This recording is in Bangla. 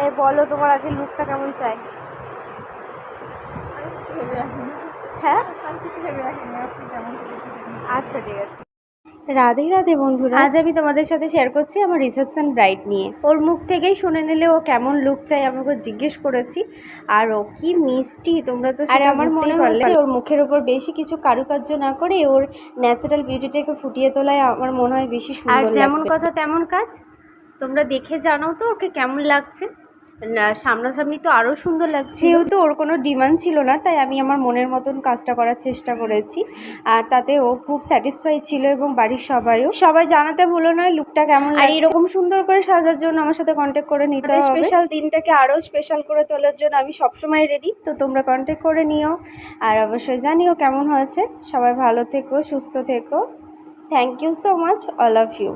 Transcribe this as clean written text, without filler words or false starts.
এই বলো তোমার আজকে লুকটা কেমন চাই? হ্যাঁ আচ্ছা ঠিক আছে। রাধে রাধে বন্ধুরা, আজ আমি তোমাদের সাথে শেয়ার করছি আমার রিসেপশন ব্রাইড নিয়ে। ওর মুখ থেকেই শুনে নিলে ও কেমন লুক চাই আমাকে জিজ্ঞেস করেছি। আর ও কি মিষ্টি, তোমরা তো সেটা আমার মনে হচ্ছে ওর মুখের ওপর বেশি কিছু কারুকার্য না করে ওর ন্যাচারাল বিউটিটাকে ফুটিয়ে তোলায় আমার মনে হয় বেশি সুন্দর লাগবে। আর যেমন কথা তেমন কাজ, তোমরা দেখে জানাও তো ওকে কেমন লাগছে। না সামনাসামনি তো আরও সুন্দর লাগছে। যেহেতু ওর কোনো ডিমান্ড ছিল না, তাই আমি আমার মনের মতন কাজটা করার চেষ্টা করেছি। আর তাতে ও খুব স্যাটিসফাই ছিল এবং বাড়ির সবাই জানাতে ভুলো নয় লুকটা কেমন লাগছে। আর এরকম সুন্দর করে সাজার জন্য আমার সাথে কন্ট্যাক্ট করে নিতে হবে। স্পেশাল দিনটাকে আরও স্পেশাল করে তোলার জন্য আমি সবসময় রেডি, তো তোমরা কন্ট্যাক্ট করে নিও। আর অবশ্যই জানিও কেমন হয়েছে। সবাই ভালো থেকো, সুস্থ থেকো। Thank you so much, all of you.